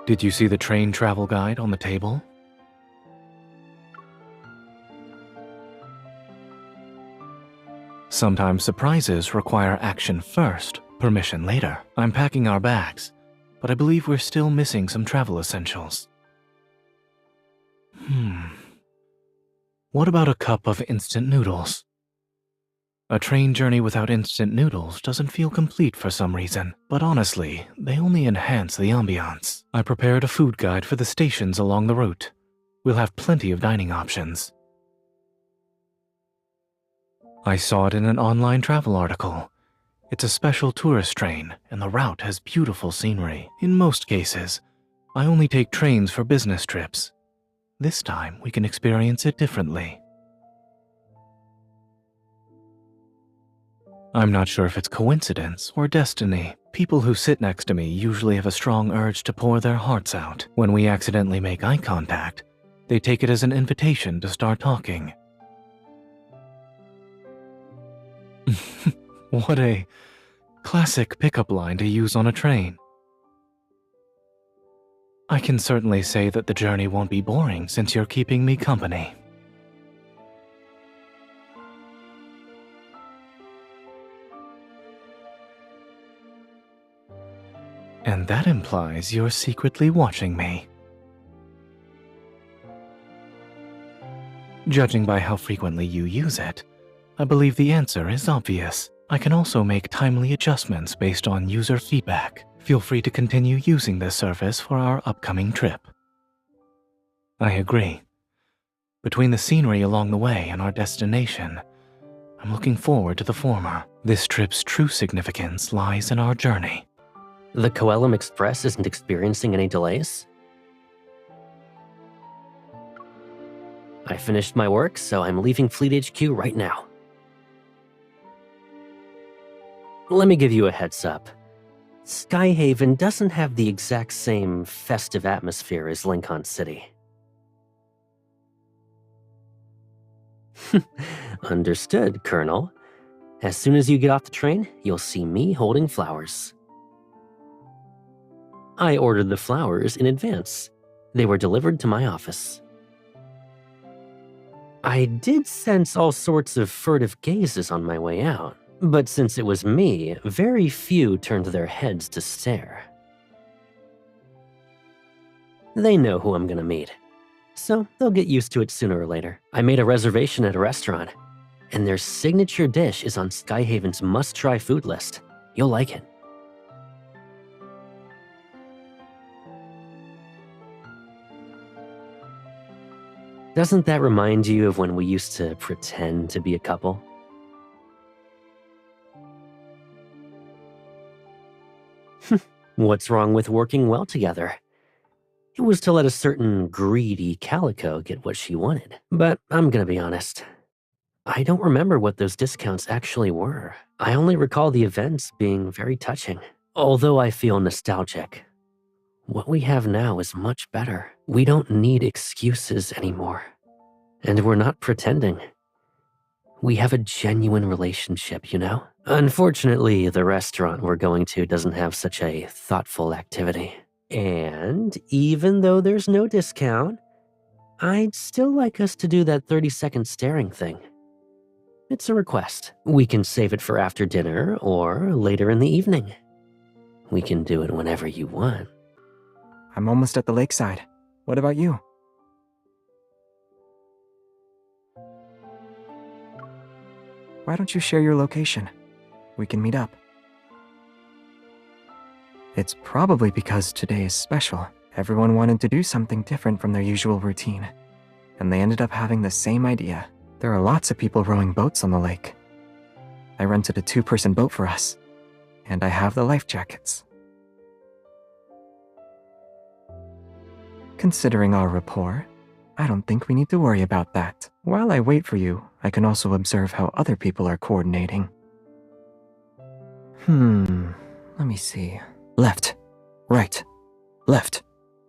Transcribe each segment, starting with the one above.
Did you see the train travel guide on the table? Sometimes surprises require action first, permission later. I'm packing our bags, but I believe we're still missing some travel essentials. What about a cup of instant noodles? A train journey without instant noodles doesn't feel complete for some reason, but honestly, they only enhance the ambiance. I prepared a food guide for the stations along the route. We'll have plenty of dining options. I saw it in an online travel article. It's a special tourist train, and the route has beautiful scenery. In most cases, I only take trains for business trips. This time, we can experience it differently. I'm not sure if it's coincidence or destiny. People who sit next to me usually have a strong urge to pour their hearts out. When we accidentally make eye contact, they take it as an invitation to start talking. What a classic pickup line to use on a train. I can certainly say that the journey won't be boring since you're keeping me company. And that implies you're secretly watching me. Judging by how frequently you use it, I believe the answer is obvious. I can also make timely adjustments based on user feedback. Feel free to continue using this service for our upcoming trip. I agree. Between the scenery along the way and our destination, I'm looking forward to the former. This trip's true significance lies in our journey. The Coelum Express isn't experiencing any delays? I finished my work, so I'm leaving Fleet HQ right now. Let me give you a heads up. Skyhaven doesn't have the exact same festive atmosphere as Lincoln City. Understood, Colonel. As soon as you get off the train, you'll see me holding flowers. I ordered the flowers in advance. They were delivered to my office. I did sense all sorts of furtive gazes on my way out, but since it was me, very few turned their heads to stare. They know who I'm gonna meet, so they'll get used to it sooner or later. I made a reservation at a restaurant, and their signature dish is on Skyhaven's must-try food list. You'll like it. Doesn't that remind you of when we used to pretend to be a couple? What's wrong with working well together? It was to let a certain greedy calico get what she wanted. But I'm gonna be honest. I don't remember what those discounts actually were. I only recall the events being very touching. Although I feel nostalgic, what we have now is much better. We don't need excuses anymore. And we're not pretending. We have a genuine relationship, you know? Unfortunately, the restaurant we're going to doesn't have such a thoughtful activity. And even though there's no discount, I'd still like us to do that 30-second staring thing. It's a request. We can save it for after dinner or later in the evening. We can do it whenever you want. I'm almost at the lakeside. What about you? Why don't you share your location? We can meet up. It's probably because today is special. Everyone wanted to do something different from their usual routine, and they ended up having the same idea. There are lots of people rowing boats on the lake. I rented a 2-person boat for us, and I have the life jackets. Considering our rapport, I don't think we need to worry about that. While I wait for you, I can also observe how other people are coordinating. Let me see. Left, right, left,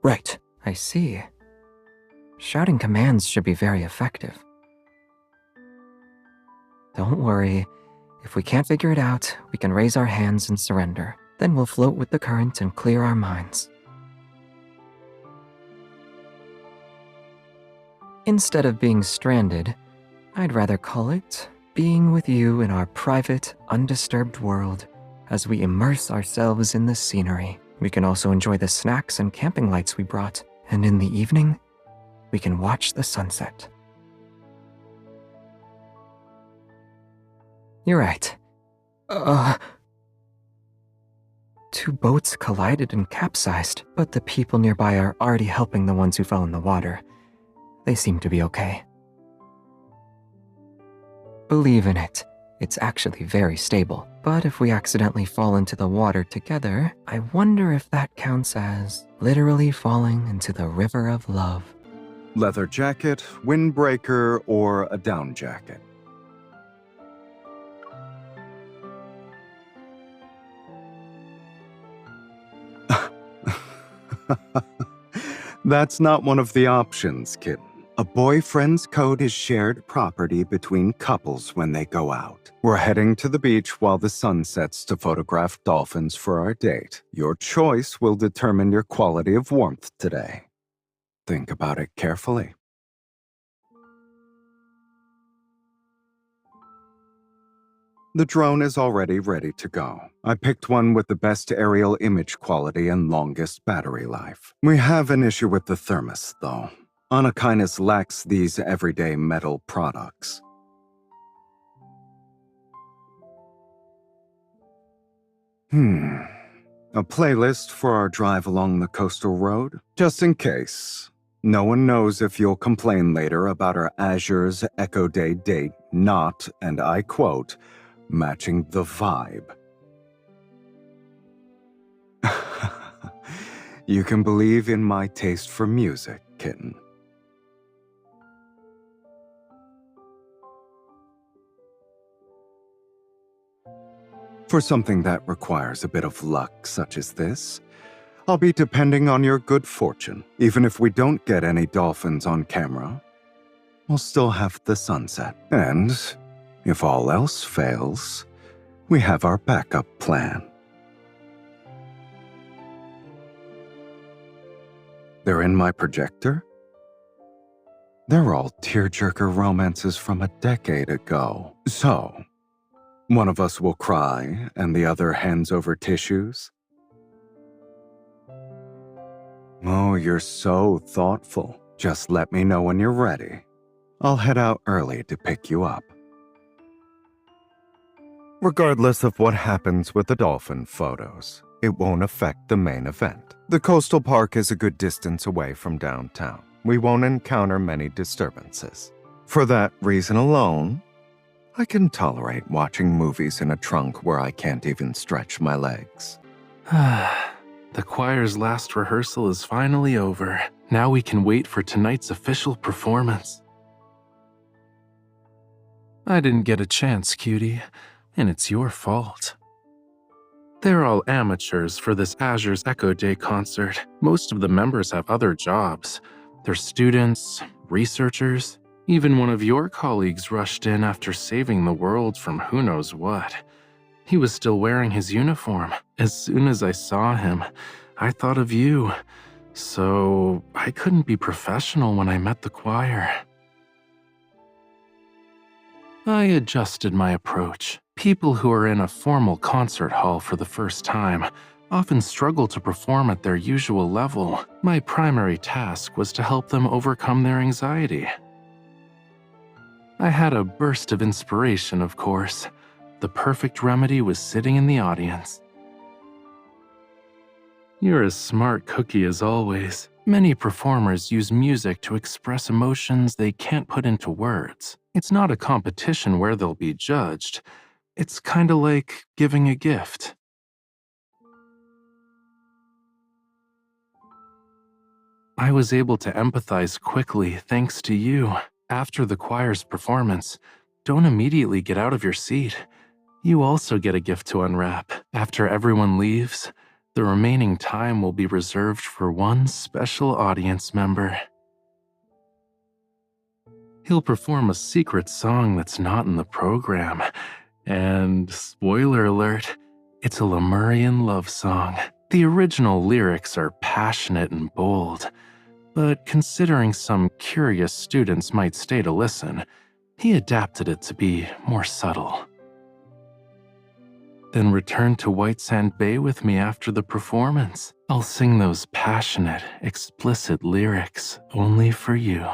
right. I see. Shouting commands should be very effective. Don't worry. If we can't figure it out, we can raise our hands and surrender. Then we'll float with the current and clear our minds. Instead of being stranded, I'd rather call it being with you in our private, undisturbed world as we immerse ourselves in the scenery. We can also enjoy the snacks and camping lights we brought, and in the evening, we can watch the sunset. You're right. Two boats collided and capsized, but the people nearby are already helping the ones who fell in the water. They seem to be okay. Believe in it. It's actually very stable. But if we accidentally fall into the water together, I wonder if that counts as literally falling into the river of love. Leather jacket, windbreaker, or a down jacket? That's not one of the options, kitten. A boyfriend's coat is shared property between couples when they go out. We're heading to the beach while the sun sets to photograph dolphins for our date. Your choice will determine your quality of warmth today. Think about it carefully. The drone is already ready to go. I picked one with the best aerial image quality and longest battery life. We have an issue with the thermos, though. Anakinus lacks these everyday metal products. A playlist for our drive along the coastal road? Just in case. No one knows if you'll complain later about our Azure's Echo Day date not, and I quote, matching the vibe. You can believe in my taste for music, kitten. For something that requires a bit of luck such as this, I'll be depending on your good fortune. Even if we don't get any dolphins on camera, we'll still have the sunset. And if all else fails, we have our backup plan. They're in my projector? They're all tearjerker romances from a decade ago. So, one of us will cry and the other hands over tissues? Oh, you're so thoughtful. Just let me know when you're ready. I'll head out early to pick you up. Regardless of what happens with the dolphin photos, it won't affect the main event. The coastal park is a good distance away from downtown. We won't encounter many disturbances. For that reason alone, I can tolerate watching movies in a trunk where I can't even stretch my legs. The choir's last rehearsal is finally over. Now we can wait for tonight's official performance. I didn't get a chance, cutie, and it's your fault. They're all amateurs for this Azure's Echo Day concert. Most of the members have other jobs. They're students, researchers. Even one of your colleagues rushed in after saving the world from who knows what. He was still wearing his uniform. As soon as I saw him, I thought of you. So I couldn't be professional when I met the choir. I adjusted my approach. People who are in a formal concert hall for the first time often struggle to perform at their usual level. My primary task was to help them overcome their anxiety. I had a burst of inspiration, of course. The perfect remedy was sitting in the audience. You're a smart cookie as always. Many performers use music to express emotions they can't put into words. It's not a competition where they'll be judged. It's kinda like giving a gift. I was able to empathize quickly thanks to you. After the choir's performance, don't immediately get out of your seat. You also get a gift to unwrap. After everyone leaves, the remaining time will be reserved for one special audience member. He'll perform a secret song that's not in the program. And, spoiler alert, it's a Lemurian love song. The original lyrics are passionate and bold, But considering some curious students might stay to listen, he adapted it to be more subtle. Then return to White Sand Bay with me after the performance. I'll sing those passionate, explicit lyrics only for you.